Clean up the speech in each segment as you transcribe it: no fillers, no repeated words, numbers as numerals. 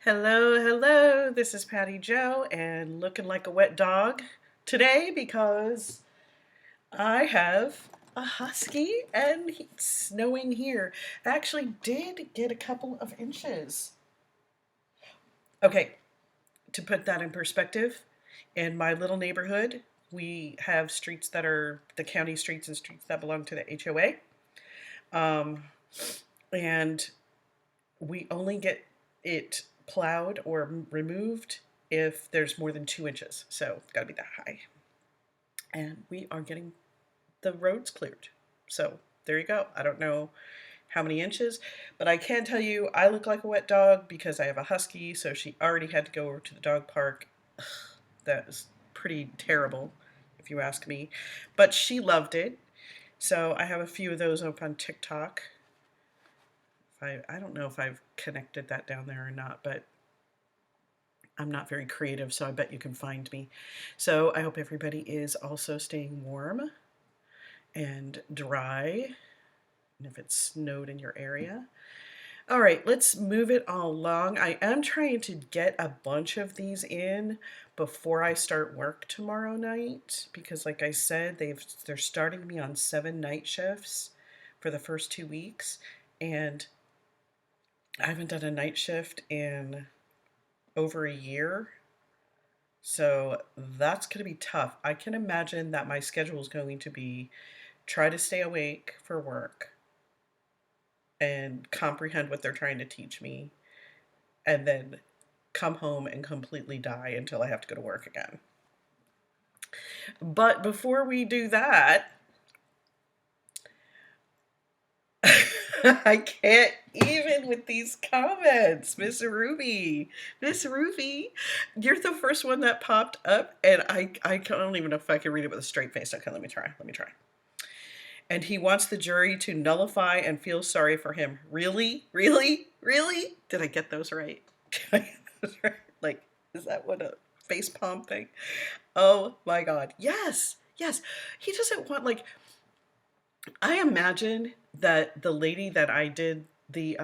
Hello, hello. This is Patty Joe and looking like a wet dog today because I have a husky and it's snowing here. I actually did get a couple of inches. Okay, to put that in perspective, in my little neighborhood, we have streets that are the county streets and streets that belong to the HOA. Um, and we only get it plowed or removed if there's more than 2 inches. So it's got to be that high. And we are getting the roads cleared. So there you go. I don't know how many inches, but I can tell you I look like a wet dog because I have a husky. So she already had to go over to the dog park. That is pretty terrible, if you ask me. But she loved it. So I have a few of those up on TikTok. I don't know if I've connected that down there or not, but I'm not very creative, so I bet you can find me. So I hope everybody is also staying warm and dry, and if it's snowed in your area. All right, let's move it all along. I am trying to get a bunch of these in before I start work tomorrow night because, like I said, they're starting me on 7 night shifts for the first 2 weeks, and I haven't done a night shift in over a year. So that's going to be tough. I can imagine that my schedule is going to be try to stay awake for work and comprehend what they're trying to teach me, and then come home and completely die until I have to go to work again. But before we do that, I can't even with these comments, Miss Ruby. Miss Ruby, you're the first one that popped up, and I don't even know if I can read it with a straight face. Okay, let me try. And he wants the jury to nullify and feel sorry for him. Really? Really? Really? Did I get those right? Did I get those right? Like, is that what a face palm thing? Oh my God. Yes. Yes. He doesn't want, like, I imagine that the lady that I did the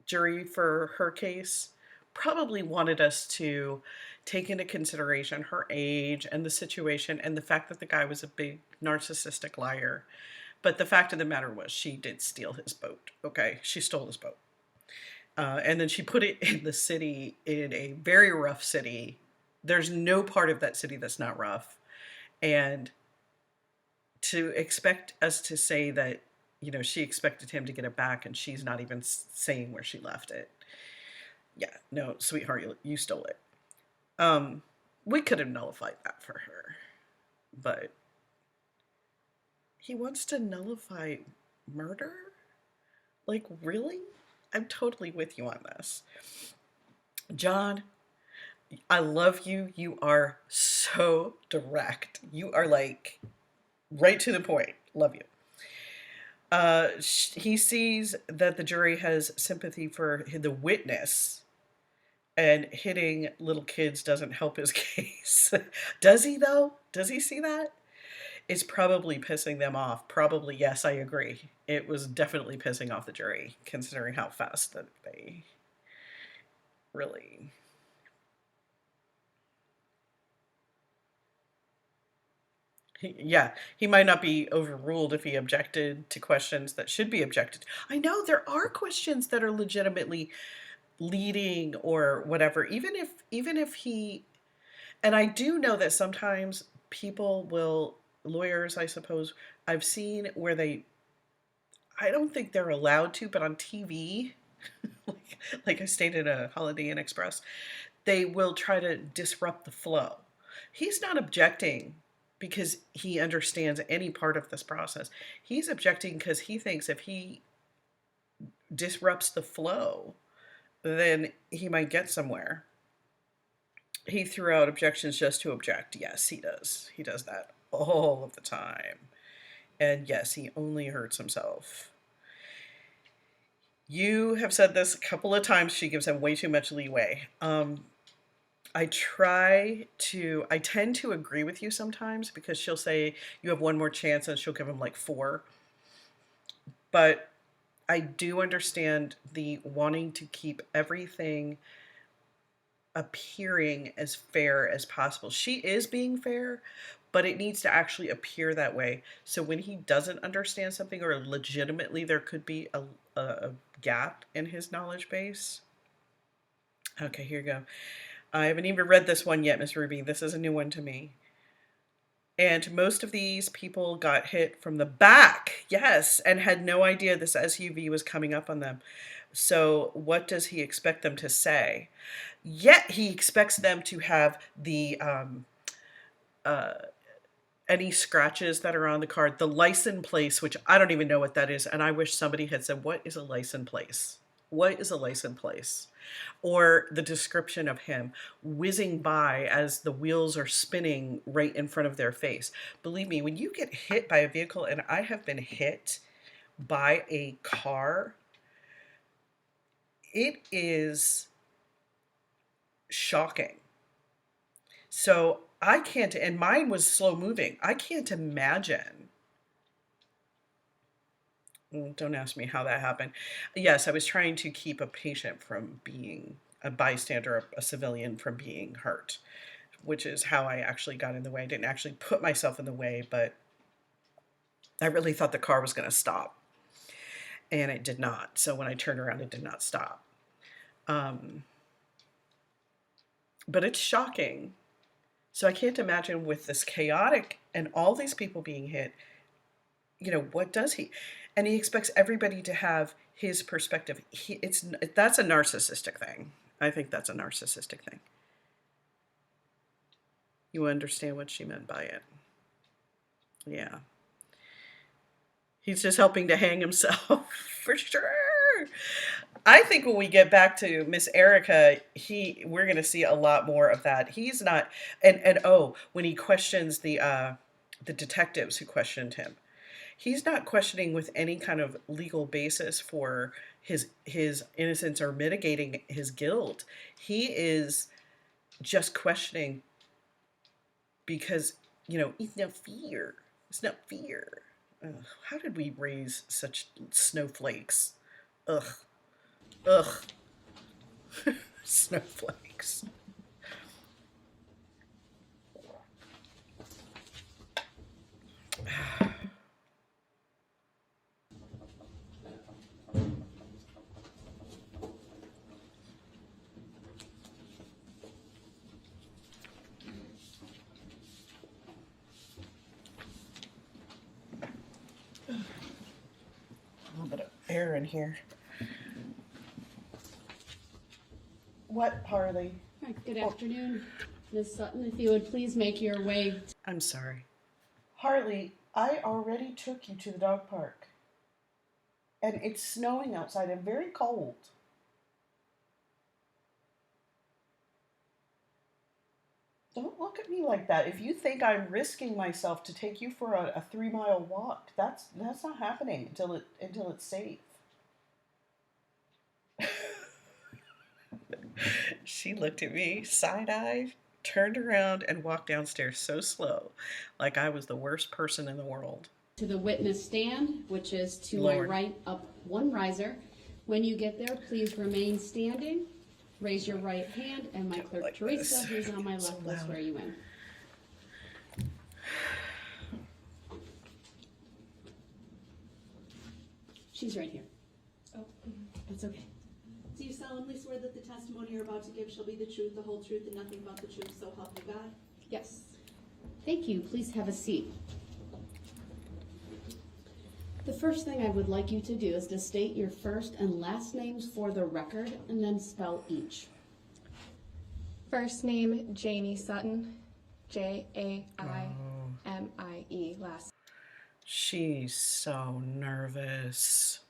jury for her case probably wanted us to take into consideration her age and the situation and the fact that the guy was a big narcissistic liar. But the fact of the matter was, she did steal his boat. Okay, she stole his boat. And then she put it in the city, in a very rough city. There's no part of that city that's not rough. And to expect us to say that, she expected him to get it back and she's not even saying where she left it. Yeah, no, sweetheart, you stole it. We could have nullified that for her, but he wants to nullify murder? Like, really? I'm totally with you on this. John, I love you. You are so direct. You are like right to the point. Love you. He sees that the jury has sympathy for the witness, and hitting little kids doesn't help his case. Does he, though? Does he see that? It's probably pissing them off. Probably, yes, I agree. It was definitely pissing off the jury, considering how fast that they really. Yeah, he might not be overruled if he objected to questions that should be objected. I know there are questions that are legitimately leading or whatever, even if he, and I do know that sometimes people will, lawyers, I suppose, I've seen where I don't think they're allowed to, but on TV, like I stayed at a Holiday Inn Express, they will try to disrupt the flow. He's not objecting because he understands any part of this process. He's objecting because he thinks if he disrupts the flow, then he might get somewhere. He threw out objections just to object. Yes, he does. He does that all of the time. And yes, he only hurts himself. You have said this a couple of times. She gives him way too much leeway. I tend to agree with you sometimes because she'll say you have one more chance and she'll give him like 4. But I do understand the wanting to keep everything appearing as fair as possible. She is being fair, but it needs to actually appear that way. So when he doesn't understand something, or legitimately there could be a gap in his knowledge base. Okay, here you go. I haven't even read this one yet, Miss Ruby. This is a new one to me. And most of these people got hit from the back, yes, and had no idea this SUV was coming up on them. So what does he expect them to say? Yet he expects them to have the any scratches that are on the card, the license plate, which I don't even know what that is, and I wish somebody had said, what is a license plate? What is a license plate? Or the description of him whizzing by as the wheels are spinning right in front of their face. Believe me, when you get hit by a vehicle, and I have been hit by a car, it is shocking. So I can't, and mine was slow moving. I can't imagine. Don't ask me how that happened. Yes, I was trying to keep a patient from being a bystander, a civilian from being hurt, which is how I actually got in the way. I didn't actually put myself in the way, but I really thought the car was going to stop, and it did not. So when I turned around, it did not stop. But it's shocking. So I can't imagine with this chaotic and all these people being hit, you know, what does he? And he expects everybody to have his perspective. That's a narcissistic thing. I think that's a narcissistic thing. You understand what she meant by it? Yeah. He's just helping to hang himself for sure. I think when we get back to Miss Erica, we're going to see a lot more of that. He's not, and when he questions the detectives who questioned him, he's not questioning with any kind of legal basis for his innocence or mitigating his guilt. He is just questioning because, you know, it's no fear. It's not fear. Ugh, how did we raise such snowflakes? Ugh. Ugh. Snowflakes. A little bit of air in here. What, Harley? Right, good afternoon, Ms. Sutton. If you would please make your way. I'm sorry. Harley, I already took you to the dog park. And it's snowing outside and very cold. Don't look at me like that. If you think I'm risking myself to take you for a 3-mile walk, that's not happening until it's safe. She looked at me, side-eyed, turned around, and walked downstairs so slow, like I was the worst person in the world. To the witness stand, which is to Lord. my right up one riser. When you get there, please remain standing. Raise your right hand, and my clerk like Teresa, this. who's on my So left, will loud. swear you in. She's right here. Oh, That's okay. do you solemnly swear that the testimony you're about to give shall be the truth, the whole truth, and nothing but the truth, so help you God? Yes. Thank you. Please have a seat. The first thing I would like you to do is to state your first and last names for the record, and then spell each. First name, Janie Sutton, Jaimie. Last. She's so nervous.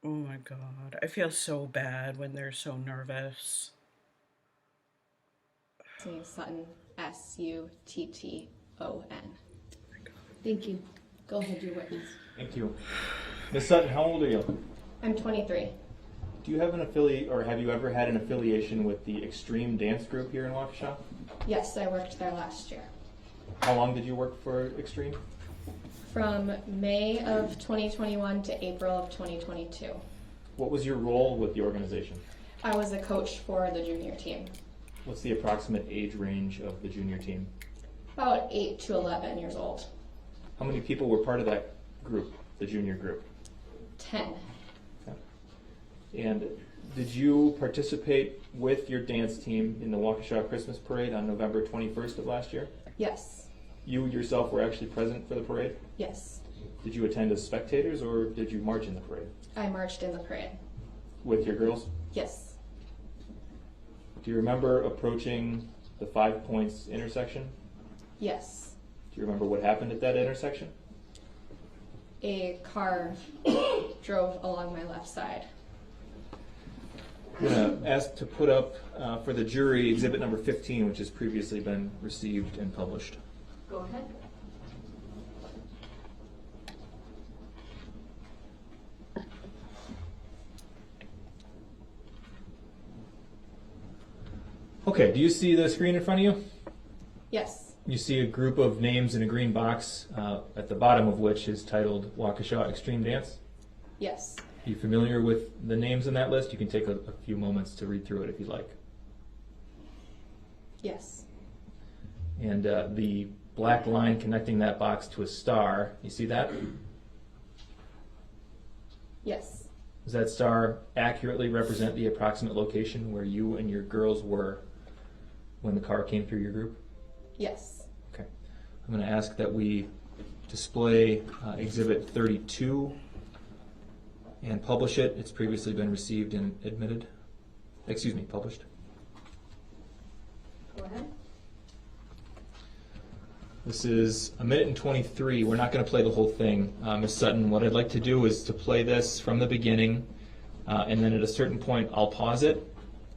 Oh my God. I feel so bad when they're so nervous. Name Sutton, Sutton. Thank you. Go ahead, your witness. Thank you. Ms. Sutton, how old are you? I'm 23. Do you have an affiliate, or have you ever had an affiliation with the Extreme Dance Group here in Yes, I worked there last year. How long did you work for Extreme? From May of 2021 to April of 2022. What was your role with the organization? I was a coach for the junior team. What's the approximate age range of the junior team? About 8 to 11 years old. How many people were part of that group, the junior group? 10. Okay. And did you participate with your dance team in the WAUKESHA Christmas Parade on November 21st of last year? Yes. You yourself were actually present for the parade? Yes. Did you attend as spectators or did you march in the parade? I marched in the parade. With your girls? Yes. Do you remember approaching the 5 Points intersection? Yes. Do you remember what happened at that intersection? A car drove along my left side. I'm going to ask to put up for the jury exhibit number 15, which has previously been received and published. Go ahead. Okay, do you see the screen in front of you? Yes. You see a group of names in a green box, at the bottom of which is titled WAUKESHA Extreme Dance. Yes. Are you familiar with the names in that list? You can take a few moments to read through it if you'd like. Yes. And the black line connecting that box to a star, you see that? Yes. Does that star accurately represent the approximate location where you and your girls were when the car came through your group? Yes. Okay. I'm going to ask that we display exhibit 32 and publish it. It's previously been received and admitted. Excuse me, published. Go ahead. This is 1 minute and 23. We're not going to play the whole thing. Ms. Sutton, what I'd like to do is to play this from the beginning, and then at a certain point I'll pause it,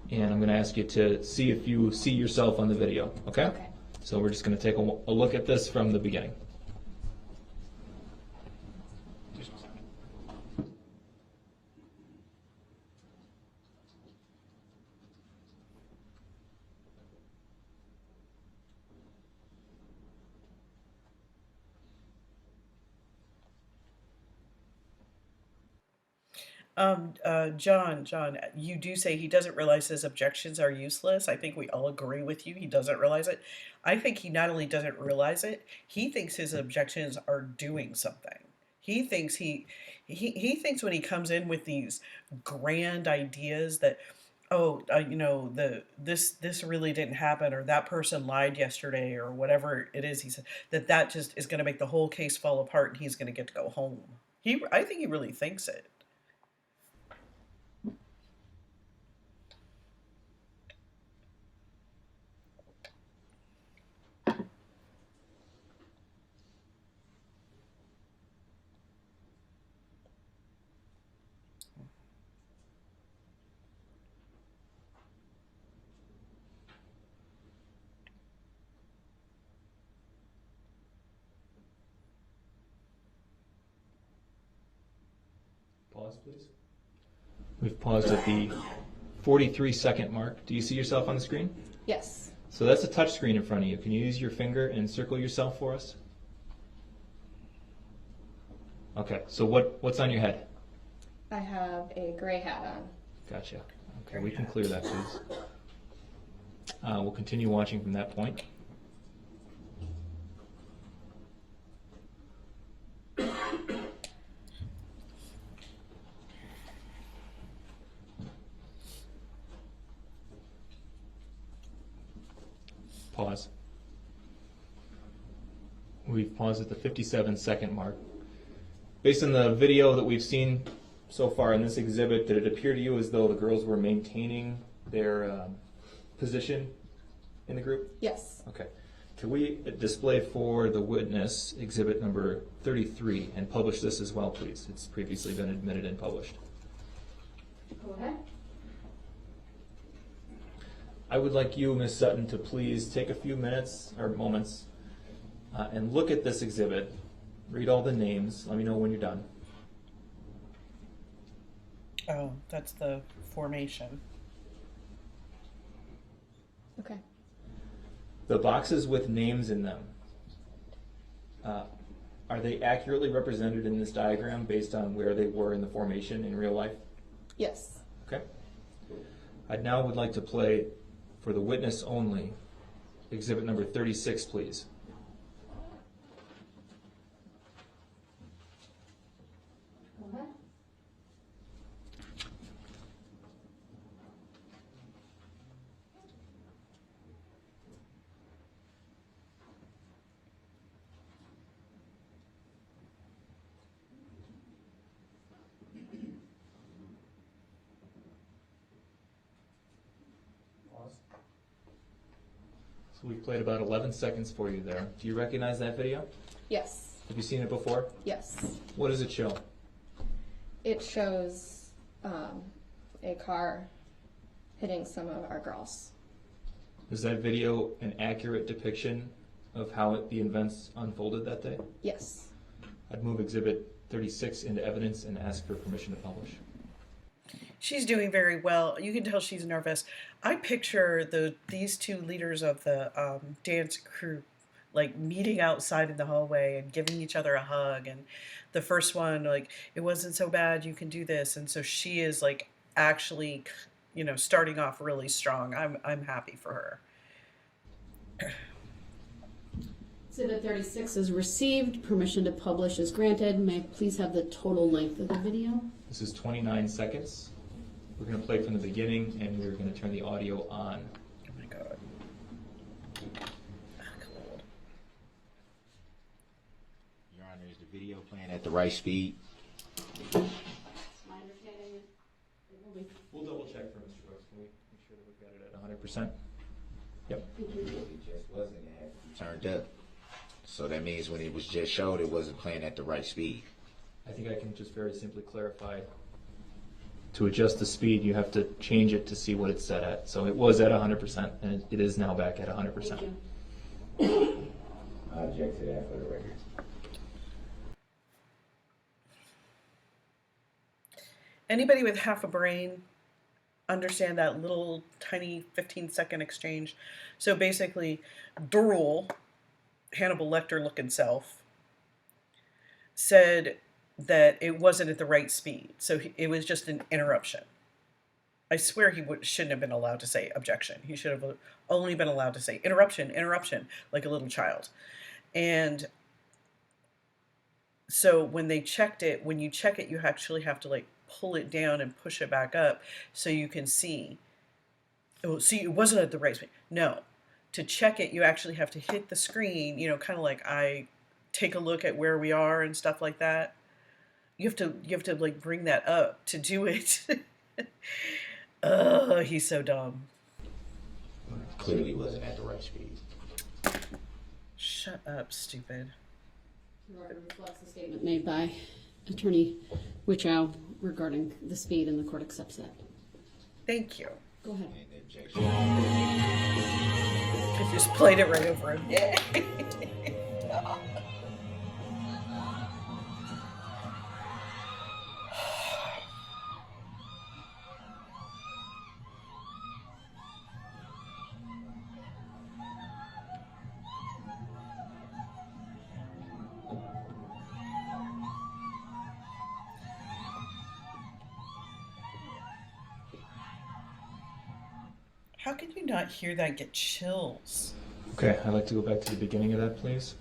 and I'm going to ask you to see if you see yourself on the video, okay? Okay. So we're just going to take a look at this from the beginning. John, you do say he doesn't realize his objections are useless. I think we all agree with you. He doesn't realize it. I think he not only doesn't realize it, he thinks his objections are doing something. He thinks he thinks when he comes in with these grand ideas that, oh, this really didn't happen, or that person lied yesterday, or whatever it is he said, that just is going to make the whole case fall apart, and he's going to get to go home. I think he really thinks it. Pause, please. We've paused at the 43-second mark. Do you see yourself on the screen? Yes. So that's a touch screen in front of you. Can you use your finger and circle yourself for us? Okay, so what's on your head? I have a gray hat on. Gotcha. Okay, we can clear that, please. We'll continue watching from that point. Pause. We've paused at the 57-second mark. Based on the video that we've seen so far in this exhibit, did it appear to you as though the girls were maintaining their position in the group? Yes. Okay. Can we display for the witness exhibit number 33 and publish this as well, please? It's previously been admitted and published. Go ahead. I would like you, Ms. Sutton, to please take a few minutes or moments and look at this exhibit. Read all the names. Let me know when you're done. Oh, that's the formation. Okay. The boxes with names in them. Are they accurately represented in this diagram based on where they were in the formation in real life? Yes. Okay. I now would like to play, for the witness only, exhibit number 36, please. Go ahead. So we've played about 11 seconds for you there. Do you recognize that video? Yes. Have you seen it before? Yes. What does it show? It shows a car hitting some of our girls. Is that video an accurate depiction of how the events unfolded that day? Yes. I'd move exhibit 36 into evidence and ask for permission to publish. She's doing very well. You can tell she's nervous. I picture these two leaders of the dance crew like meeting outside in the hallway and giving each other a hug. And the first one, like, it wasn't so bad, you can do this. And so she is like actually, you know, starting off really strong. I'm happy for her. Exhibit 36 is received. Permission to publish is granted. May I please have the total length of the video? This is 29 seconds. We're going to play from the beginning, and we're going to turn the audio on. Oh my God. Cold. Your Honor, is the video playing at the right speed? My understanding is it will be. We'll double check for Mr. Brooks. Can we make sure that we've got it at 100%? Yep. It just wasn't. It had to be turned up. So that means when it was just showed, it wasn't playing at the right speed. I think I can just very simply clarify. To adjust the speed, you have to change it to see what it's set at. So it was at 100%, and it is now back at 100%. Thank you. I object to that for the record. Anybody with half a brain understand that little tiny 15-second exchange? So basically, Darrell, Hannibal Lecter looking self, said that it wasn't at the right speed. So it was just an interruption. I swear he shouldn't have been allowed to say objection. He should have only been allowed to say interruption, interruption, like a little child. And so when they checked it, when you check it, you actually have to like pull it down and push it back up so you can see. Oh, see, it wasn't at the right speed. No, to check it, you actually have to hit the screen, you know, kind of like I take a look at where we are and stuff like that. You have to like bring that up to do it. Oh, he's so dumb. Clearly wasn't at the right speed. Shut up, stupid. The record reflects the statement made by Attorney Wichow regarding the speed, and the court accepts that. Thank you. Go ahead. And the objection. I just played it right over him. Yay. How can you not hear that and get chills? Okay, I'd like to go back to the beginning of that, please.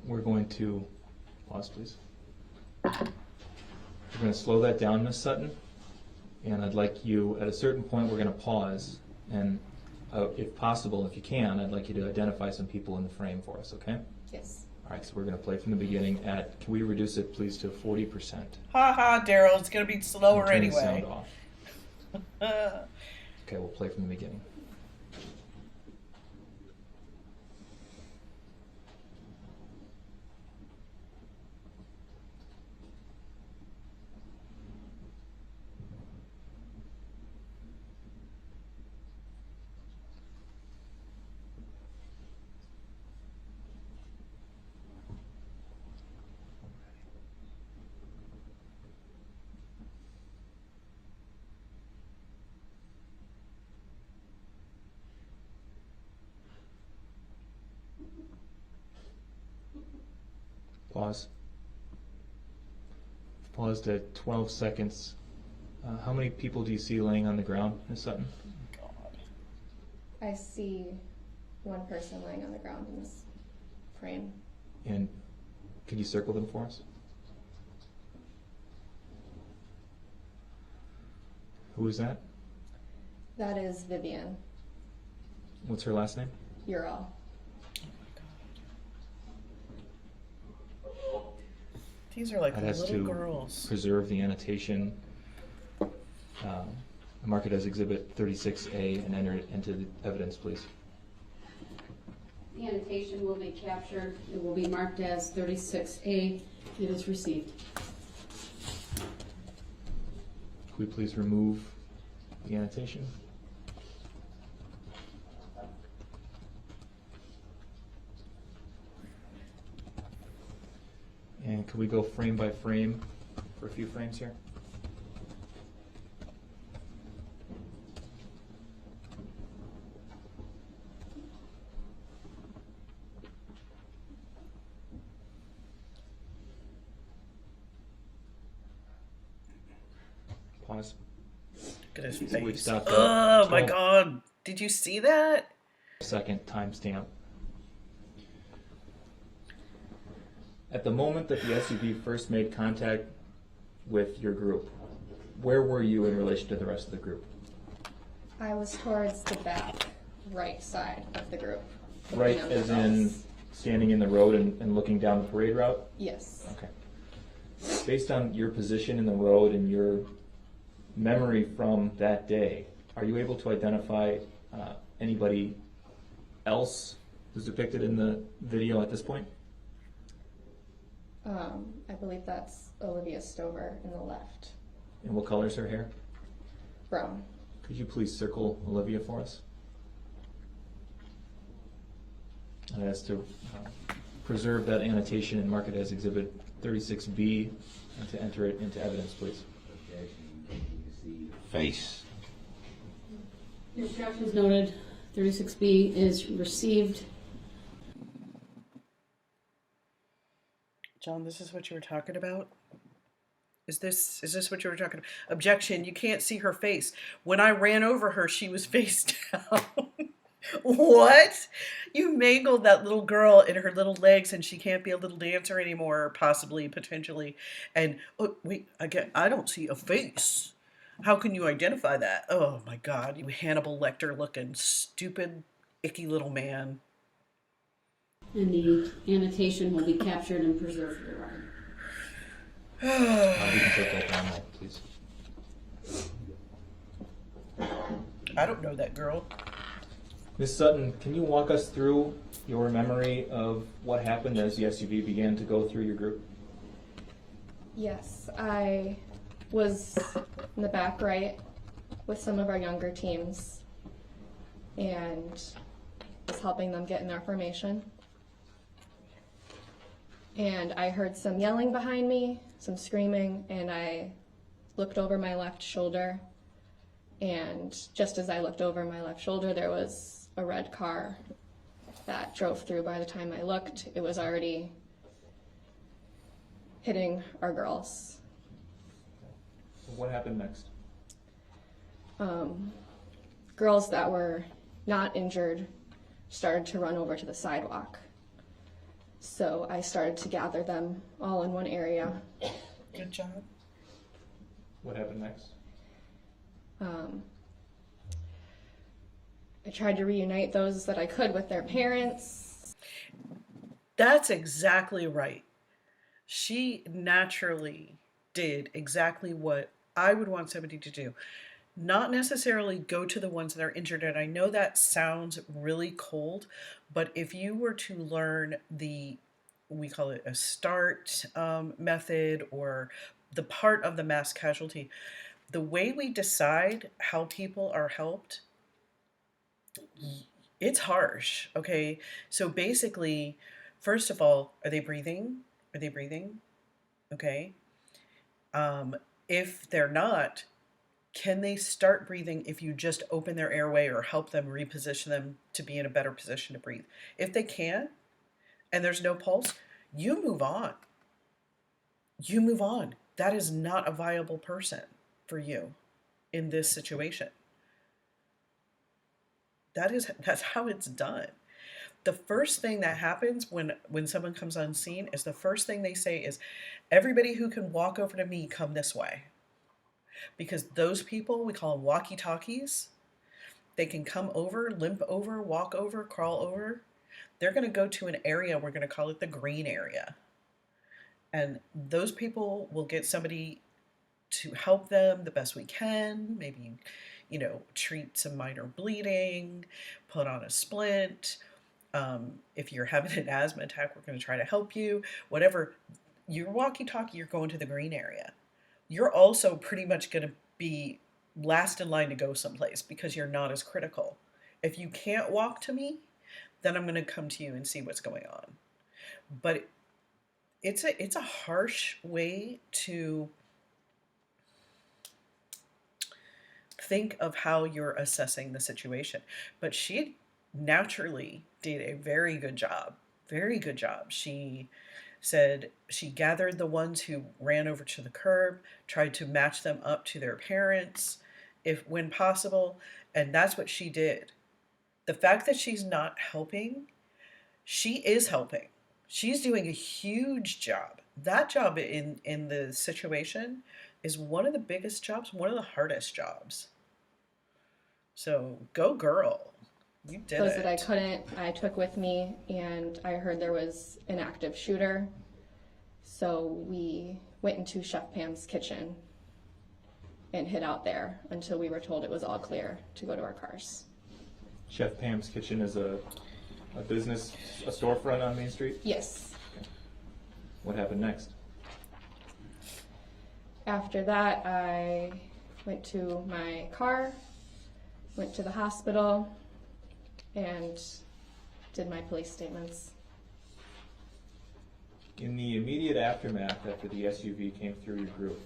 We're going to pause, please. We're going to slow that down, Miss Sutton, and I'd like you, at a certain point, we're going to pause, and if possible, if you can, I'd like you to identify some people in the frame for us, okay? Yes. All right, so we're going to play from the beginning at, can we reduce it, please, to 40%? Ha ha, Darrell, it's going to be slower Turn the anyway. sound off. Okay, we'll play from the beginning. Pause. Paused at 12 seconds. How many people do you see laying on the ground, Ms. Sutton? I see one person laying on the ground in this frame. And can you circle them for us? Who is that? That is Vivian What's her last name? Ural. These are like That has little to girls. preserve the annotation, mark it as Exhibit 36A, and enter it into the evidence, please. The annotation will be captured. It will be marked as 36A. It is received. Could we please remove the annotation? And could we go frame by frame for a few frames here? Pause. Look at his We've face. stopped at Oh my 12. God. Did you see that? Second timestamp. At the moment that the SUV first made contact with your group, where were you in relation to the rest of the group? I was towards the back right side of the group. Right, looking at the as in girls. standing in the road and looking down the parade route? Yes. Okay. Based on your position in the road and your memory from that day, are you able to identify anybody else who's depicted in the video at this point? I believe that's Olivia Stover in the left. And what color is her hair? Brown. Could you please circle Olivia for us? And as to preserve that annotation and mark it as Exhibit 36B and to enter it into evidence, please. Face. Your objection is noted. 36B is received. John, this is what you were talking about? Is this what you were talking about? Objection, you can't see her face. When I ran over her, she was face down. What? You mangled that little girl in her little legs and she can't be a little dancer anymore, possibly, potentially. And, oh, wait, I don't see a face. How can you identify that? Oh my God, you Hannibal Lecter looking stupid, icky little man. And the annotation will be captured and preserved for the record. We can take that down now, please. I don't know that girl. Ms. Sutton, can you walk us through your memory of what happened as the SUV began to go through your group? Yes, I was in the back right with some of our younger teams and was helping them get in their formation. And I heard some yelling behind me, some screaming, and I looked over my left shoulder. And just as I looked over my left shoulder, there was a red car that drove through. By the time I looked, it was already hitting our girls. What happened next? Girls that were not injured started to run over to the sidewalk. So I started to gather them all in one area. Good job. What happened next? I tried to reunite those that I could with their parents. That's exactly right. She naturally did exactly what I would want somebody to do. Not necessarily go to the ones that are injured. And I know that sounds really cold, but if you were to learn we call it a START method, or the part of the mass casualty, the way we decide how people are helped, it's harsh, okay? So basically, first of all, are they breathing? Are they breathing? Okay. If they're not, can they start breathing if you just open their airway or help them reposition them to be in a better position to breathe? If they can, and there's no pulse, you move on. You move on. That is not a viable person for you in this situation. That's how it's done. The first thing that happens when someone comes on scene is the first thing they say is, everybody who can walk over to me, come this way. Because those people, we call them walkie-talkies, they can come over, limp over, walk over, crawl over. They're going to go to an area, we're going to call it the green area. And those people will get somebody to help them the best we can, maybe, treat some minor bleeding, put on a splint. If you're having an asthma attack, we're going to try to help you. Whatever, your walkie-talkie, you're going to the green area. You're also pretty much going to be last in line to go someplace because you're not as critical. If you can't walk to me, then I'm going to come to you and see what's going on. But it's a harsh way to think of how you're assessing the situation. But she naturally did a very good job. Very good job. She said she gathered the ones who ran over to the curb, tried to match them up to their parents when possible, and that's what she did. The fact that she's not helping, she is helping. She's doing a huge job. That job in the situation is one of the biggest jobs, one of the hardest jobs. So go girl. You did Those it. that I couldn't, I took with me, and I heard there was an active shooter. So we went into Chef Pam's kitchen and hid out there until we were told it was all clear to go to our cars. Chef Pam's Kitchen is a business, a storefront on Main Street? Yes. Okay. What happened next? After that, I went to my car, went to the hospital, and did my police statements. In the immediate aftermath, after the SUV came through your group,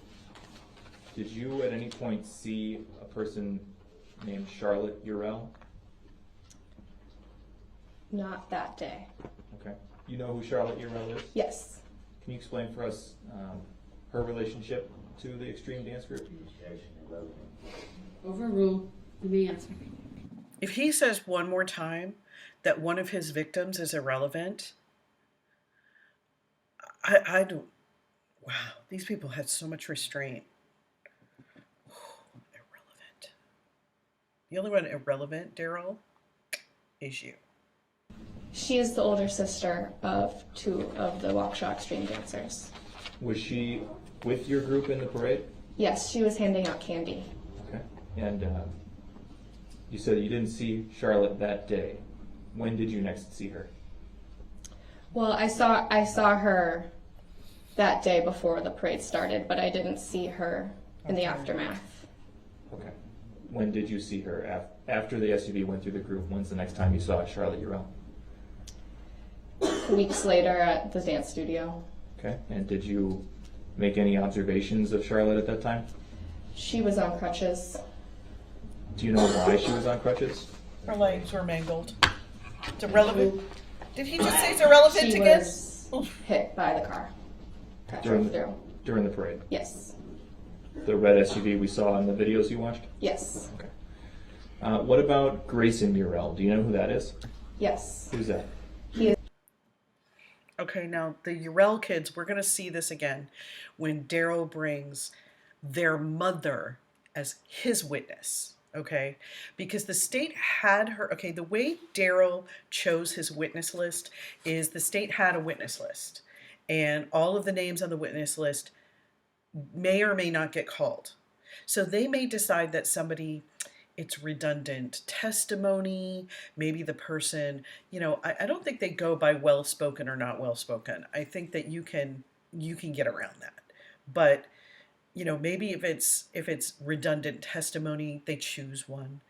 did you at any point see a person named Charlotte Darrell? Not that day. Okay. You know who Charlotte Darrell is? Yes. Can you explain for us her relationship to the extreme dance group? Overrule. Let me answer. If he says one more time that one of his victims is irrelevant, I don't. Wow, these people had so much restraint. Irrelevant. The only one irrelevant, Darrell, is you. She is the older sister of two of the WAUKESHA extreme dancers. Was she with your group in the parade? Yes, she was handing out candy. Okay. And you said you didn't see Charlotte that day. When did you next see her? Well, I saw her that day before the parade started, but I didn't see her in the aftermath. Okay. When did you see her? After the SUV went through the group, when's the next time you saw Charlotte Darrell? Weeks later at the dance studio. Okay. And did you make any observations of Charlotte at that time? She was on crutches. Do you know why she was on crutches? Her legs were mangled. It's irrelevant. Did he just say it's irrelevant She again? was hit by the car that During drove through. During the parade? Yes. The red SUV we saw in the videos you watched? Yes. Okay. What about Grayson Darrell? Do you know who that is? Yes. Who's that? Okay, now the Darrell kids, we're going to see this again when Darrell brings their mother as his witness, okay? Because the state had her, okay, the way Darrell chose his witness list is the state had a witness list, and all of the names on the witness list may or may not get called. So they may decide that somebody, it's redundant testimony, maybe the person, I don't think they go by well-spoken or not well-spoken. I think that you can get around that. But, maybe if it's redundant testimony, they choose one.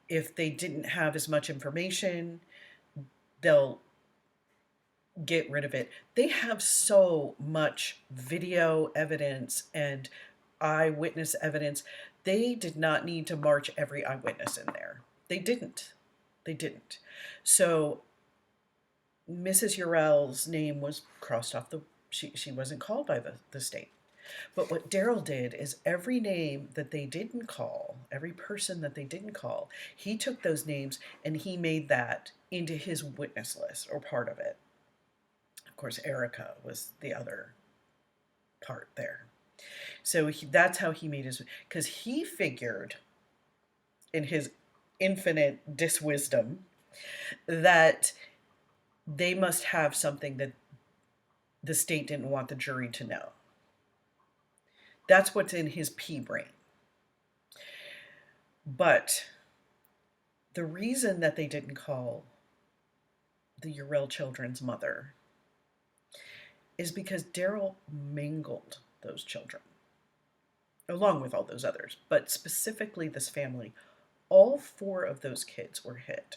If they didn't have as much information, they'll get rid of it. They have so much video evidence and eyewitness evidence. They did not need to march every eyewitness in there. They didn't. So Mrs. Urell's name was crossed off she wasn't called by the state. But what Darrell did is every name that they didn't call, every person that they didn't call, he took those names and he made that into his witness list or part of it. Of course, Erica was the other part there. So that's how he made his, because he figured in his infinite diswisdom that they must have something that the state didn't want the jury to know. That's what's in his pea brain. But the reason that they didn't call the Urell children's mother is because Darrell mangled those children, along with all those others, but specifically this family. All 4 of those kids were hit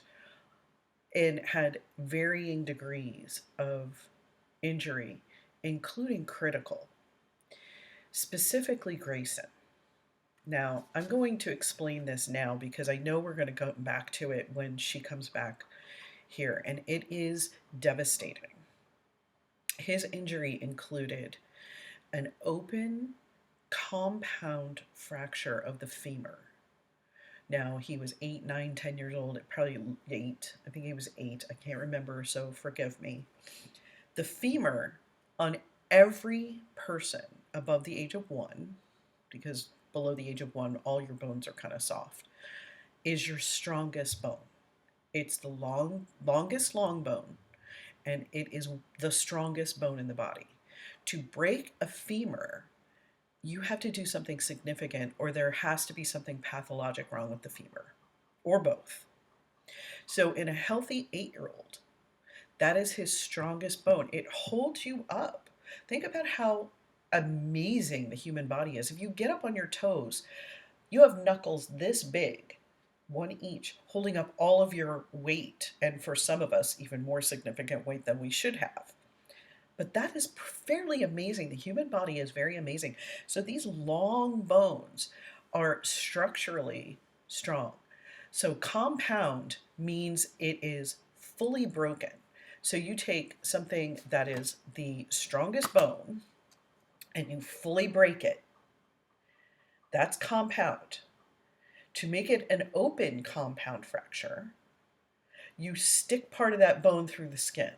and had varying degrees of injury, including critical. Specifically Grayson. Now, I'm going to explain this now because I know we're going to go back to it when she comes back here, and it is devastating. His injury included an open compound fracture of the femur. Now, he was 8, 9, 10 years old, probably 8. I think he was 8. I can't remember, so forgive me. The femur on every person above the age of 1, because below the age of 1, all your bones are kind of soft, is your strongest bone. It's the longest long bone, and it is the strongest bone in the body. To break a femur, you have to do something significant, or there has to be something pathologic wrong with the femur, or both. So in a healthy 8-year-old, that is his strongest bone. It holds you up. Think about how amazing the human body is. If you get up on your toes, you have knuckles this big, 1 each, holding up all of your weight, and for some of us, even more significant weight than we should have. But that is fairly amazing. The human body is very amazing. So these long bones are structurally strong. So compound means it is fully broken. So you take something that is the strongest bone and you fully break it. That's compound. To make it an open compound fracture, you stick part of that bone through the skin,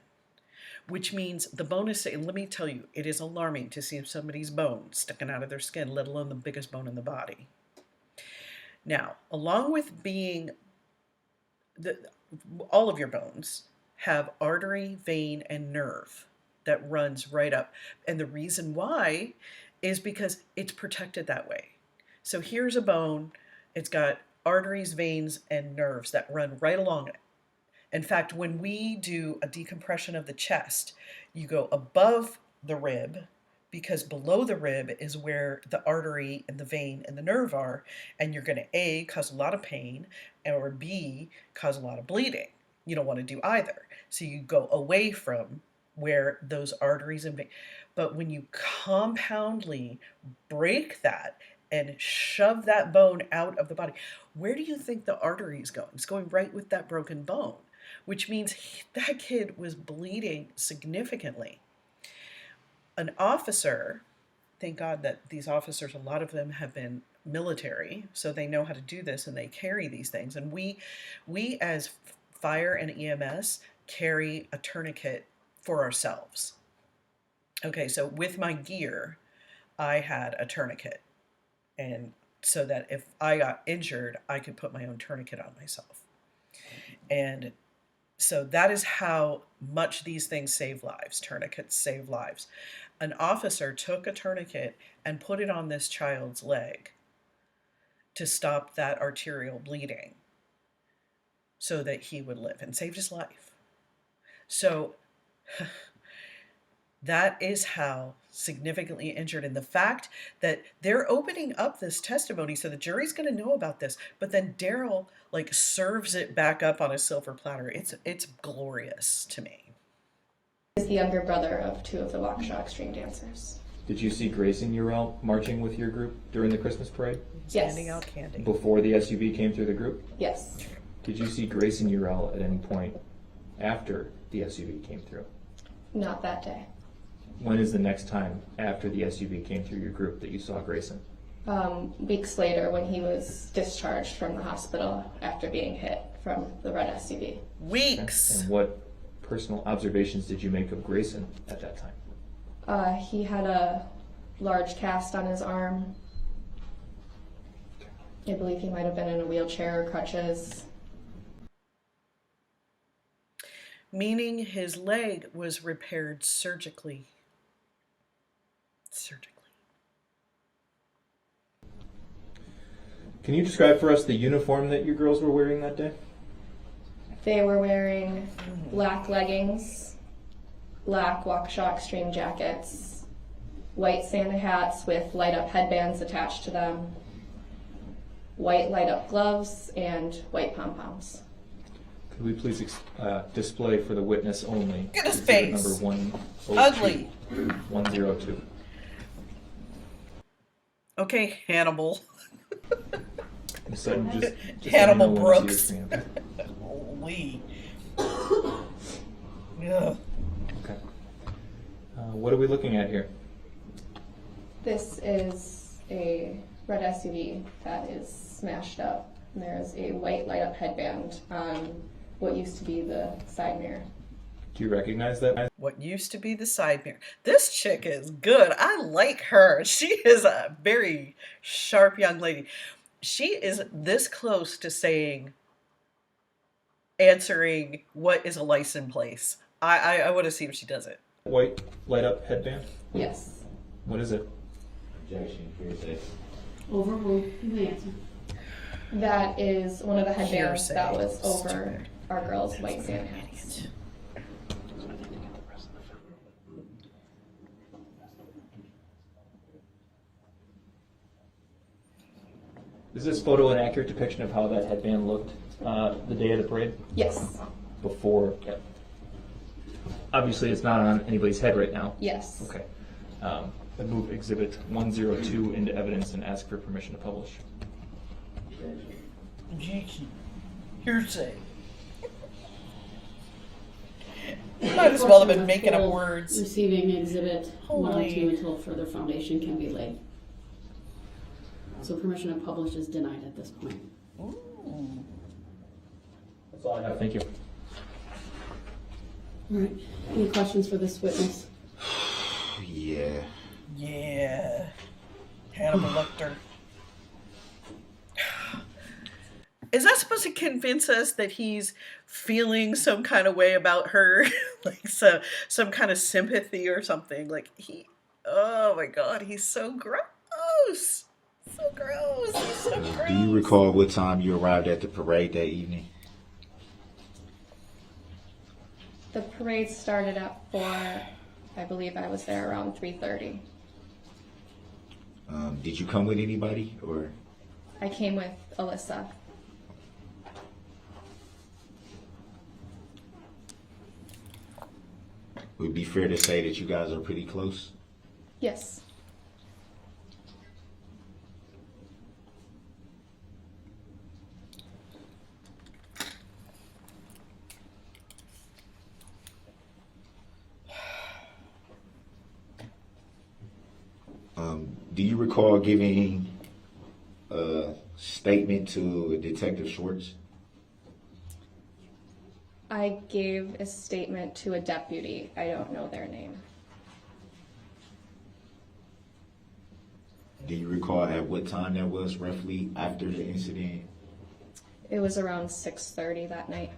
which means the bone is, and let me tell you, it is alarming to see somebody's bone sticking out of their skin, let alone the biggest bone in the body. Now, along with being, all of your bones have artery, vein, and nerve that runs right up. And the reason why is because it's protected that way. So here's a bone, it's got arteries, veins, and nerves that run right along it. In fact, when we do a decompression of the chest, you go above the rib, because below the rib is where the artery and the vein and the nerve are, and you're going to A, cause a lot of pain, or B, cause a lot of bleeding. You don't want to do either. So you go away from where those arteries and veins. But when you compoundly break that and shove that bone out of the body, where do you think the artery is going? It's going right with that broken bone, which means that kid was bleeding significantly. An officer, thank God that these officers, a lot of them have been military, so they know how to do this and they carry these things. And we as fire and EMS carry a tourniquet for ourselves. Okay, so with my gear, I had a tourniquet, and so that if I got injured, I could put my own tourniquet on myself. And so that is how much these things save lives. Tourniquets save lives. An officer took a tourniquet and put it on this child's leg to stop that arterial bleeding so that he would live, and saved his life. So that is how significantly injured. And the fact that they're opening up this testimony, so the jury's going to know about this, but then Darrell serves it back up on a silver platter. It's glorious to me. He's the younger brother of 2 of the WAUKESHA extreme dancers. Did you see Grayson Urell marching with your group during the Christmas parade? Yes. Handing out candy. Before the SUV came through the group? Yes. Did you see Grayson Urell at any point after the SUV came through? Not that day. When is the next time after the SUV came through your group that you saw Grayson? Weeks later, when he was discharged from the hospital after being hit from the red SUV. Weeks. And what personal observations did you make of Grayson at that time? He had a large cast on his arm. I believe he might have been in a wheelchair or crutches. Meaning his leg was repaired surgically. Can you describe for us the uniform that your girls were wearing that day? They were wearing black leggings, black WAUKESHA extreme jackets, white Santa hats with light-up headbands attached to them, white light-up gloves, and white pom-poms. Could we please display for the witness only? Look at his exhibit face. Number 102. Ugly. 102. Okay, Hannibal. So just Hannibal let me know when to Brooks. see your stamp. Holy. Yeah. Okay. What are we looking at here? This is a red SUV that is smashed up. And there's a white light-up headband on what used to be the side mirror. Do you recognize that? What used to be the side mirror. This chick is good. I like her. She is a very sharp young lady. She is this close to answering what is a license plate. I want to see if she does it. White light up headband? Yes. What is it? Objection, hearsay. Overruled. You may answer. That is one of the headbands Hearsay. that was over Stupid. our girls' white Santa hats. Is this photo an accurate depiction of how that headband looked the day of the parade? Yes. Before? Yeah. Obviously, it's not on anybody's head right now. Yes. Okay. I move exhibit 102 into evidence and ask for permission to publish. Objection. Hearsay. Might as well have been making up words. Receiving exhibit Holy. 102 until further foundation can be laid. So permission to publish is denied at this point. Ooh. That's all I have. Thank you. All right. Any questions for this witness? Yeah. Yeah. Hannibal Lecter. Is that supposed to convince us that he's feeling some kind of way about her? Like some kind of sympathy or something? Like oh my God, he's so gross. So gross. He's so gross. Do you recall what time you arrived at the parade that evening? The parade started at 4. I believe I was there around 3:30. Did you come with anybody, or? I came with Alyssa. Would it be fair to say that you guys are pretty close? Yes. Do you recall giving a statement to Detective Schwartz? I gave a statement to a deputy. I don't know their name. Do you recall at what time that was, roughly after the incident? It was around 6:30 that night.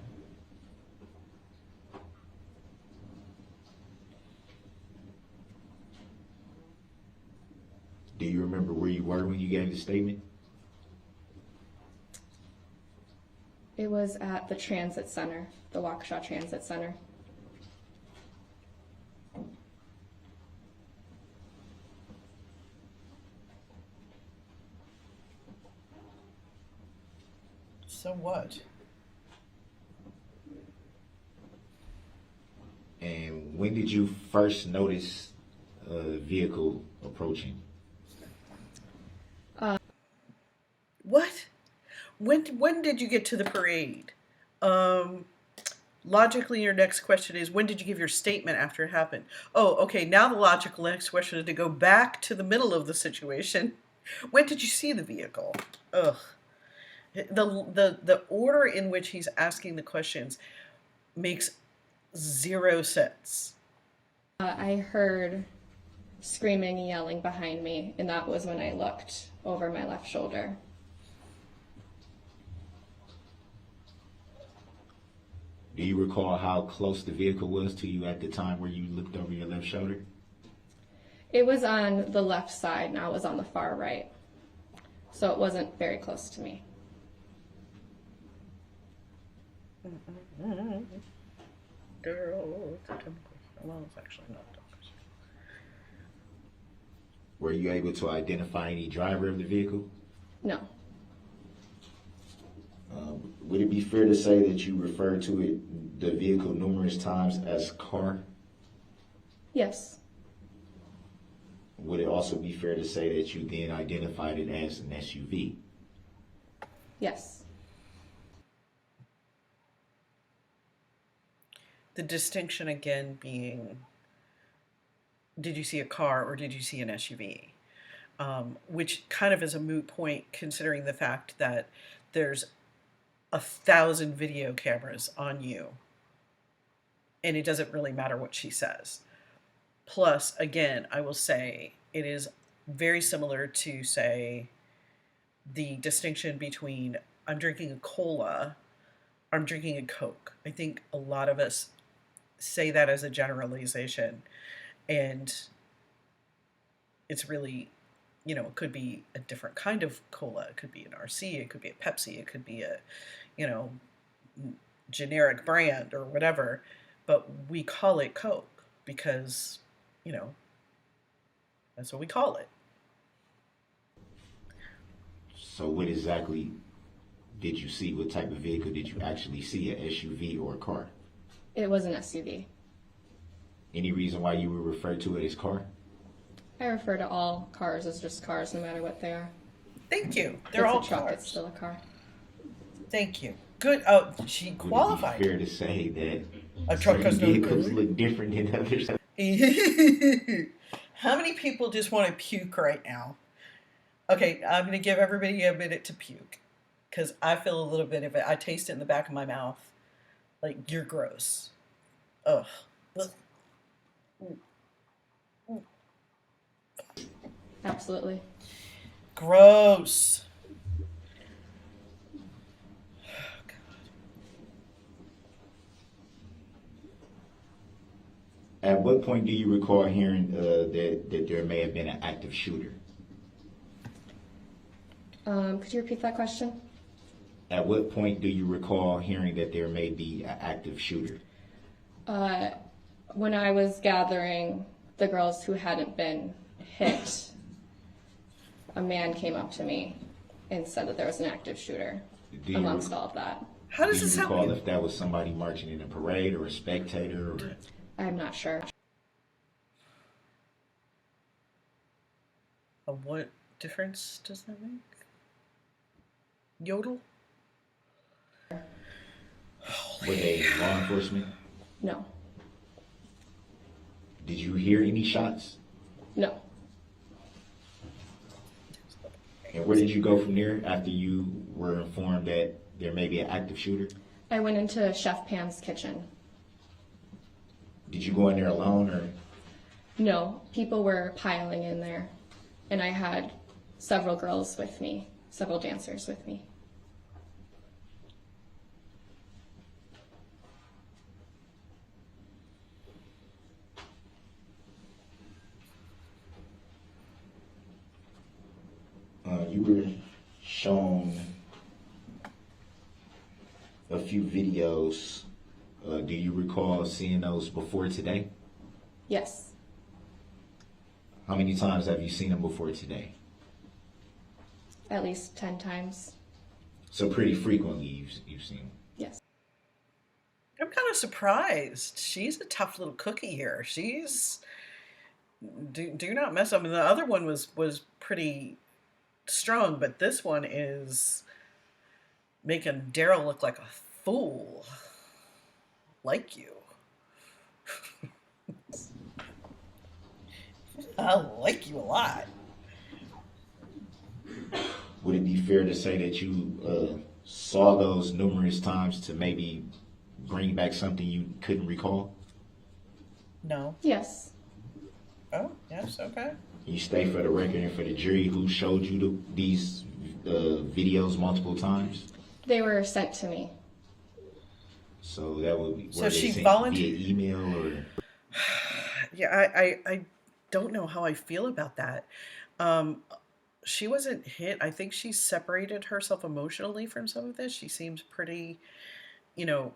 Do you remember where you were when you gave the statement? It was at the transit center, the WAUKESHA Transit Center. So what? And when did you first notice a vehicle approaching? What? When did you get to the parade? logically, your next question is, when did you give your statement after it happened? Oh, okay, now the logical next question is to go back to the middle of the situation. When did you see the vehicle? Ugh. The order in which he's asking the questions makes zero sense. I heard screaming and yelling behind me, and that was when I looked over my left shoulder. Do you recall how close the vehicle was to you at the time where you looked over your left shoulder? It was on the left side, and I was on the far right, so it wasn't very close to me. Darrell, well, it's actually not dogs. Were you able to identify any driver of the vehicle? No. Would it be fair to say that you referred to it, the vehicle, numerous times as car? Yes. Would it also be fair to say that you then identified it as an SUV? Yes. The distinction again being, did you see a car or did you see an SUV? Which kind of is a moot point considering the fact that there's 1,000 video cameras on you and it doesn't really matter what she says. Plus, again, I will say it is very similar to, say, the distinction between I'm drinking a cola, I'm drinking a Coke. I think a lot of us say that as a generalization, and it's really, it could be a different kind of cola. It could be an RC, it could be a Pepsi, it could be a, generic brand or whatever, but we call it Coke because, that's what we call it. So what exactly did you see? What type of vehicle did you actually see, an SUV or a car? It was an SUV. Any reason why you would refer to it as car? I refer to all cars as just cars, no matter what they are. Thank you. They're It's all a truck, cars. it's still a car. Thank you. Good. Oh, she qualified. Would it be fair to say that A truck certain has no vehicles code? look different than others? How many people just want to puke right now? Okay, I'm going to give everybody a minute to puke because I feel a little bit of it. I taste it in the back of my mouth. Like, you're gross. Ugh. Absolutely. Gross. At what point do you recall hearing that there may have been an active shooter? Could you repeat that question? At what point do you recall hearing that there may be an active shooter? When I was gathering the girls who hadn't been hit, a man came up to me and said that there was an active shooter amongst all of that. How does Do this you help recall you? if that was somebody marching in a parade or a spectator? Or... I'm not sure. What difference does that make? Yodel? Were they law enforcement? No. Did you hear any shots? No. And where did you go from there after you were informed that there may be an active shooter? I went into Chef Pam's kitchen. Did you go in there alone or? No, people were piling in there, and I had several girls with me, several dancers with me. You were shown a few videos. Do you recall seeing those before today? Yes, How many times have you seen them before today? at least 10 times. So pretty frequently you've seen them. Yes. I'm kind of surprised. She's a tough little cookie here. She's do not mess up. I mean, the other one was pretty strong, but this one is making Darrell look like a fool. like you. I like you a lot. Would it be fair to say that you saw those numerous times to maybe bring back something you couldn't recall? No. Yes. Oh, yes, okay. You stay for the record and for the jury who showed you these videos multiple times? They were sent to me. So that would be, So were they she sent volunteered. via email or? Yeah, I don't know how I feel about that. She wasn't hit. I think she separated herself emotionally from some of this. She seems pretty, you know,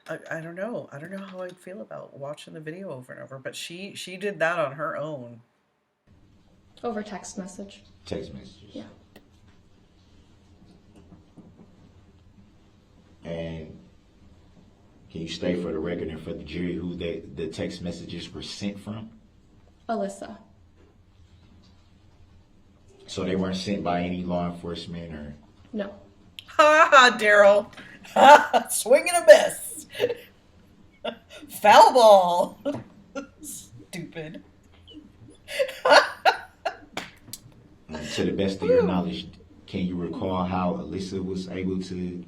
I don't know. I don't know how I'd feel about watching the video over and over, but she did that on her own. Over text message. Text messages. Yeah. And can you state for the record and for the jury who the text messages were sent from? Alyssa. So they weren't sent by any law enforcement or? No. Ha ha, Darrell. Swing and a miss. Foul ball. Stupid. To the best of your knowledge, can you recall how Alyssa was able to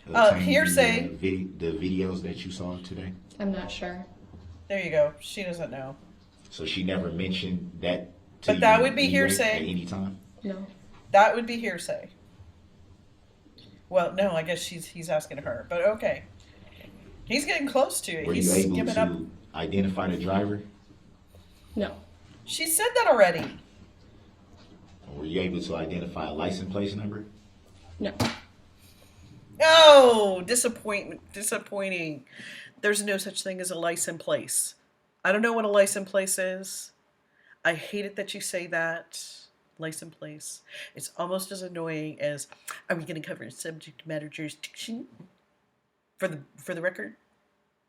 obtain hearsay. the videos that you saw today? I'm not sure. There you go. She doesn't know. So she never mentioned that to But that you would be anywhere hearsay. at any time? No. That would be hearsay. Well, no, I guess he's asking her, but okay. He's getting close to it. Were He's you able giving to up. identify the driver? No. She said that already. Were you able to identify a license plate number? No. Oh, disappointing. There's no such thing as a license plate. I don't know what a license plate is. I hate it that you say that. License plate. It's almost as annoying as, are we going to cover subject matter jurisdiction? For the record?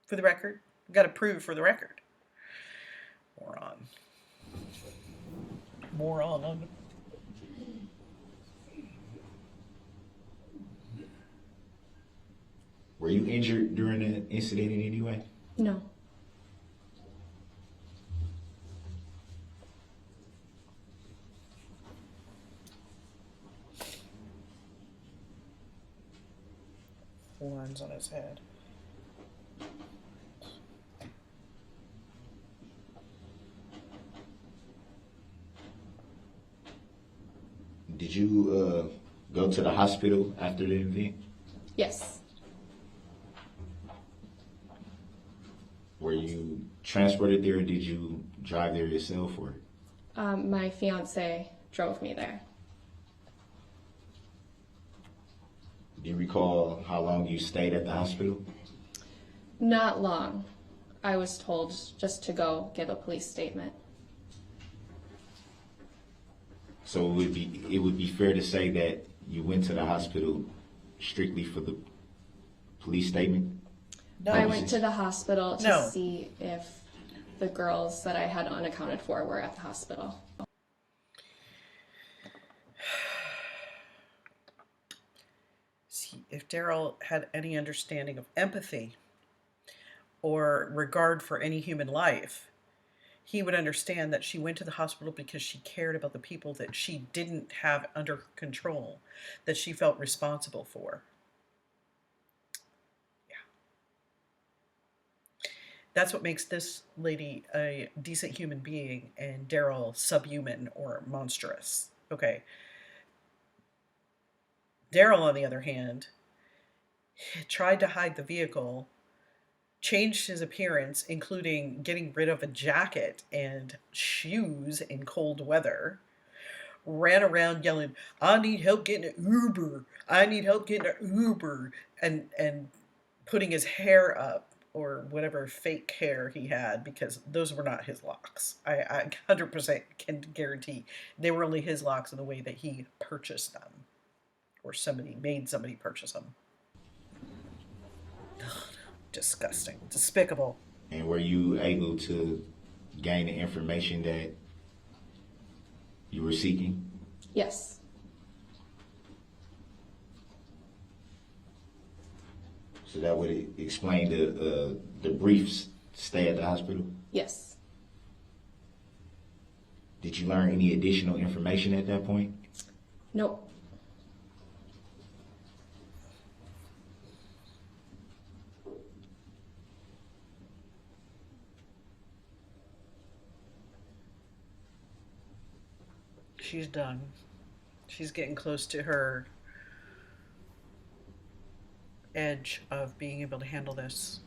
For the record? We've got to prove for the record. Moron. Were you injured during the incident in any way? No. Horns on his head. Did you go to the hospital after the event? Yes. Were you transported there or did you drive there yourself or? My fiance drove me there. Do you recall how long you stayed at the hospital? Not long. I was told just to go give a police statement. So it would be fair to say that you went to the hospital strictly for the police statement? No. I went to the hospital to No. see if the girls that I had unaccounted for were at the hospital. See, if Darrell had any understanding of empathy or regard for any human life, he would understand that she went to the hospital because she cared about the people that she didn't have under control, that she felt responsible for. Yeah. That's what makes this lady a decent human being and Darrell subhuman or monstrous. Okay. Darrell, on the other hand, tried to hide the vehicle, changed his appearance, including getting rid of a jacket and shoes in cold weather, ran around yelling, I need help getting an Uber, I need help getting an Uber, and putting his hair up, or whatever fake hair he had, because those were not his locks. I 100% can guarantee they were only his locks in the way that he purchased them, or somebody made somebody purchase them. Disgusting. Despicable. And were you able to gain the information that you were seeking? Yes. So that would explain the brief stay at the hospital. Yes. Did you learn any additional information at that point? Nope. She's done. She's getting close to her edge of being able to handle this.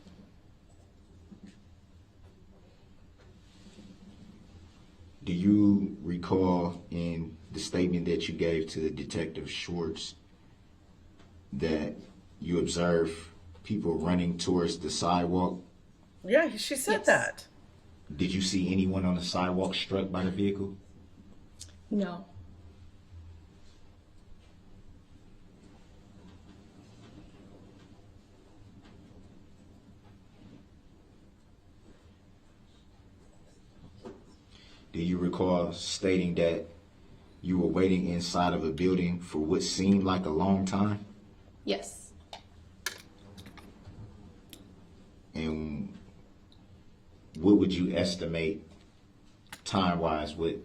Do you recall in the statement that you gave to Detective Schwartz that you observed people running towards the sidewalk? Yeah, she said Yes. that. Did you see anyone on the sidewalk struck by the vehicle? No. Do you recall stating that you were waiting inside of a building for what seemed like a long time? Yes. And what would you estimate time-wise, what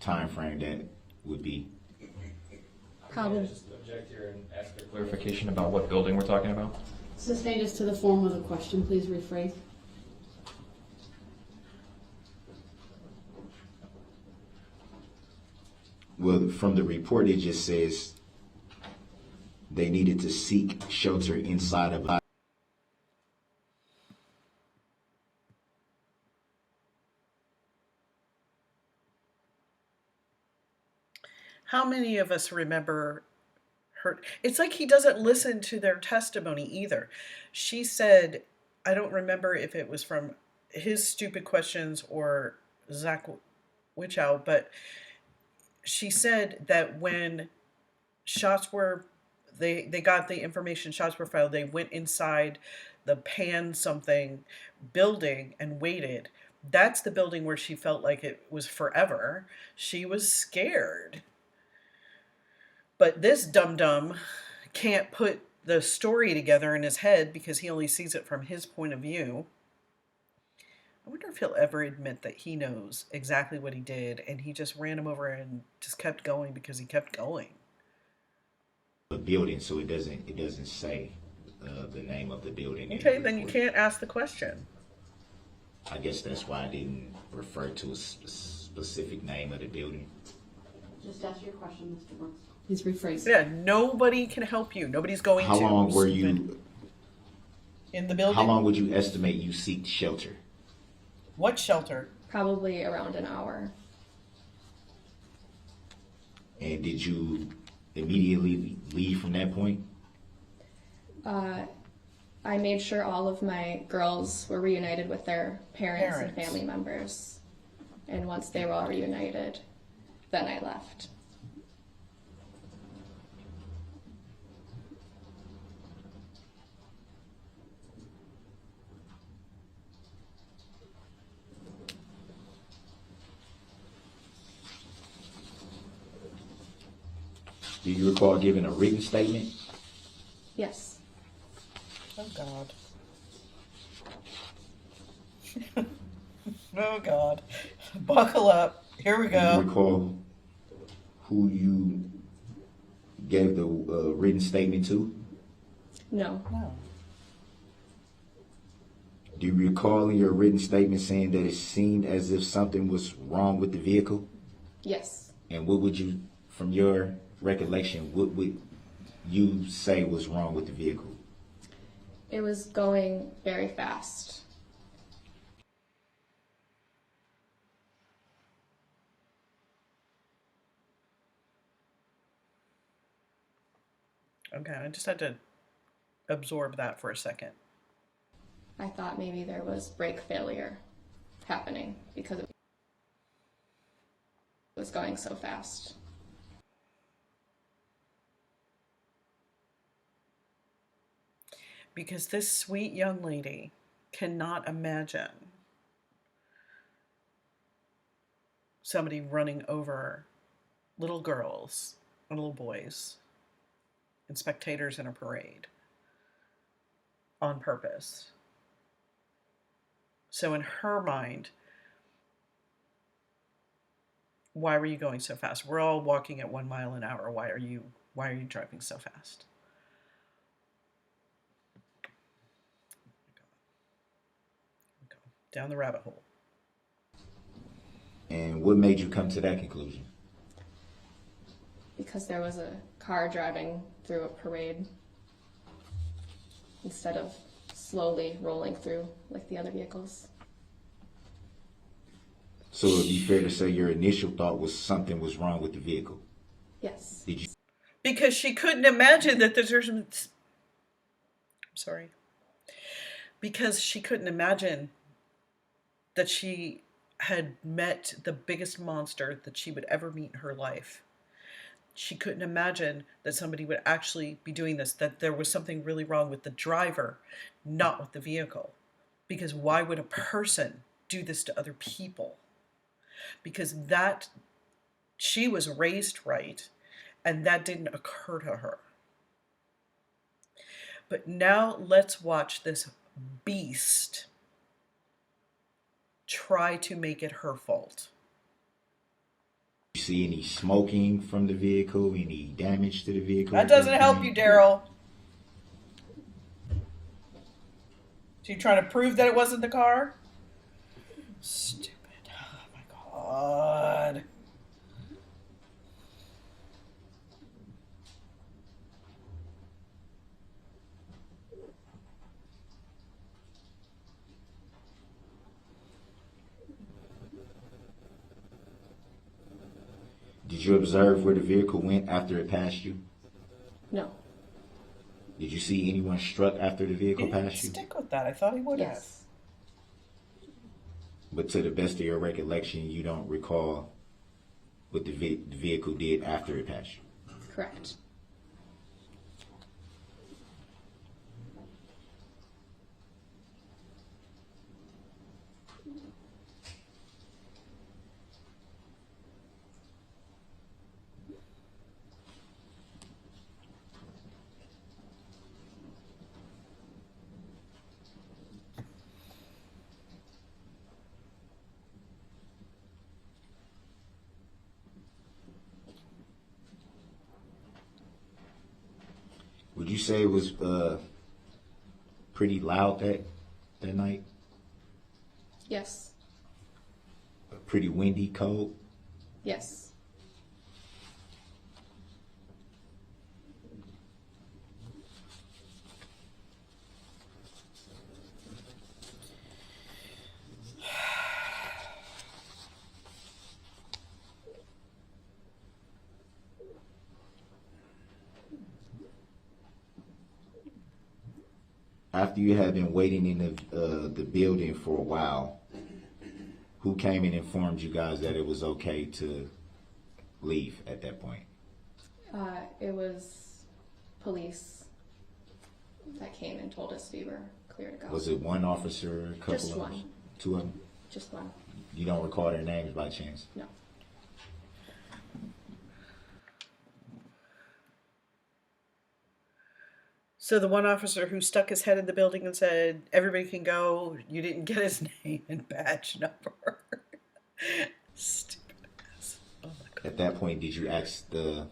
time frame that would be? Probably. Just object here and ask for clarification about what building we're talking about. So state us to the form of the question, please rephrase. Well, from the report, it just says they needed to seek shelter inside of a. How many of us remember her? It's like he doesn't listen to their testimony either. She said, I don't remember if it was from his stupid questions or Zach Wichow, but she said that when shots were, they got the information, shots were fired, they went inside the pan something building and waited. That's the building where she felt like it was forever. She was scared. But this dum-dum can't put the story together in his head because he only sees it from his point of view. I wonder if he'll ever admit that he knows exactly what he did and he just ran him over and just kept going because he kept going. A building, so it doesn't say the name of the building. Okay, then you can't ask the question. I guess that's why I didn't refer to a specific name of the building. Just ask your question, Mr. Brooks. Please rephrase. Yeah, nobody can help you. Nobody's going How to. long were you? In the building? How long would you estimate you seek shelter? What shelter? Probably around an hour. And did you immediately leave from that point? I made sure all of my girls were reunited with their parents and Parents. family members. And once they were all reunited, then I left. Do you recall giving a written statement? Yes. Oh, God. Oh, God. Buckle up. Here we Do you go. recall who you gave the written statement to? No. No. Do you recall in your written statement saying that it seemed as if something was wrong with the vehicle? Yes. And what would you, from your recollection, what would you say was wrong with the vehicle? It was going very fast. Okay, I just had to absorb that for a second. I thought maybe there was brake failure happening because it was going so fast. Because this sweet young lady cannot imagine somebody running over little girls and little boys and spectators in a parade. on purpose. So in her mind, why were you going so fast? We're all walking at 1 mile an hour. Why are you driving so fast? Go down the rabbit hole. And what made you come to that conclusion? Because there was a car driving through a parade instead of slowly rolling through like the other vehicles. So it'd be fair to say your initial thought was something was wrong with the vehicle. Yes. Did you? Because she couldn't imagine that there's I'm sorry. Because she couldn't imagine that she had met the biggest monster that she would ever meet in her life. She couldn't imagine that somebody would actually be doing this, that there was something really wrong with the driver, not with the vehicle. Because why would a person do this to other people? Because that, she was raised right, and that didn't occur to her. But now let's watch this beast try to make it her fault. You see any smoking from the vehicle? Any damage to the vehicle? That doesn't help you, Darrell. So you trying to prove that it wasn't the car? Stupid. Oh my God. Did you observe where the vehicle went after it passed you? No. Did you see anyone struck after the vehicle He didn't passed you? stick with that. I thought he would have. Yes. But to the best of your recollection, you don't recall what the vehicle did after it passed you? Correct. Would you say it was pretty loud that night? Yes. Pretty windy, cold? Yes. After you had been waiting in the building for a while, who came and informed you guys that it was okay to leave at that point? It was police that came and told us we were clear to go. Was it one officer, a couple Just of one. officers? Two of them? Just one. You don't recall their names by chance? No. So the one officer who stuck his head in the building and said, everybody can go, you didn't get his name and badge number. Stupid ass. Oh my God. At that point, did you ask the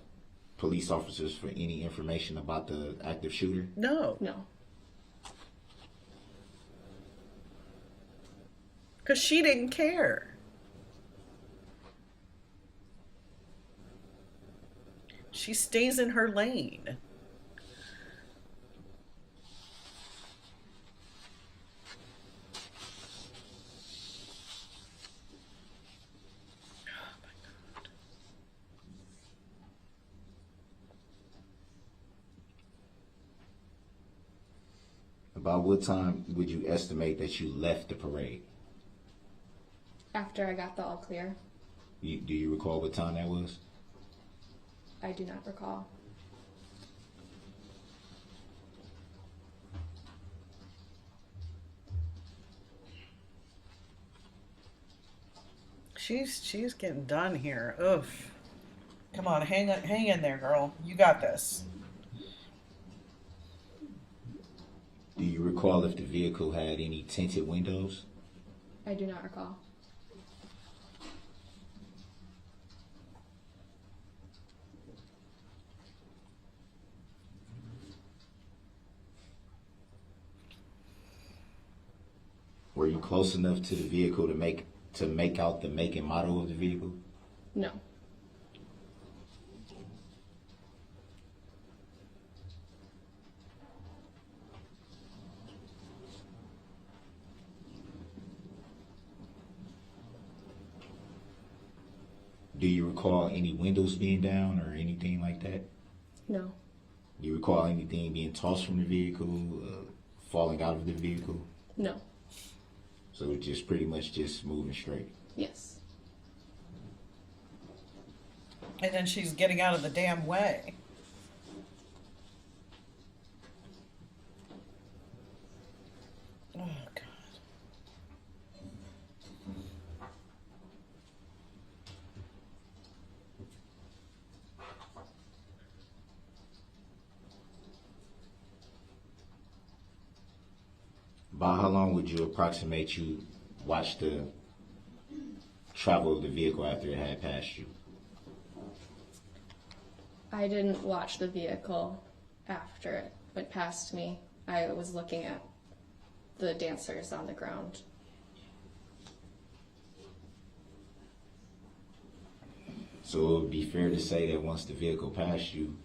police officers for any information about the active shooter? No. No. Because she didn't care. She stays in her lane. About what time would you estimate that you left the parade? After I got the all clear, Do you recall what time that was? I do not recall. She's getting done here. Oof. Come on, hang in there, girl. You got this. Do you recall if the vehicle had any tinted windows? I do not recall. Were you close enough to the vehicle to make out the make and model of the vehicle? No. Do you recall any windows being down or anything like that? No. Do you recall anything being tossed from the vehicle, falling out of the vehicle? No. So it's just pretty much just moving straight. Yes. And then she's getting out of the damn way. Oh, God. About how long would you approximate you watched the travel of the vehicle after it had passed you? I didn't watch the vehicle after it went past me. I was looking at the dancers on the ground. So it would be fair to say that once the vehicle passed you,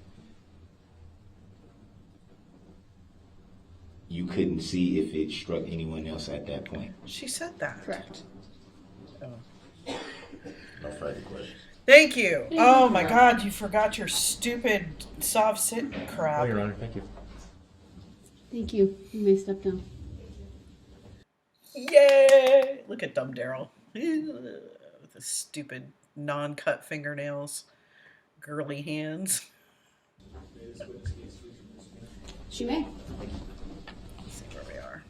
you couldn't see if it struck anyone else at that point. She said that. Correct. No further questions. Thank you. Oh my God, you forgot your stupid soft sit crap. Oh, Your Honor, thank you. Thank you. You may step down. Yay! Look at dumb Darrell. With his stupid non-cut fingernails, girly hands. She may. Let's see where we are.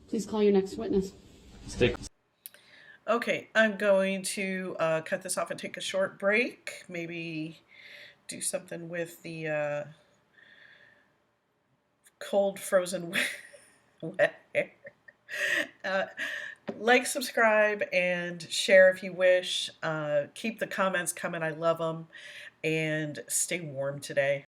Please call your next witness. Stick. Okay, I'm going to cut this off and take a short break. Maybe do something with the cold, frozen, wet hair. Like, subscribe, and share if you wish. Keep the comments coming. I love them. And stay warm today.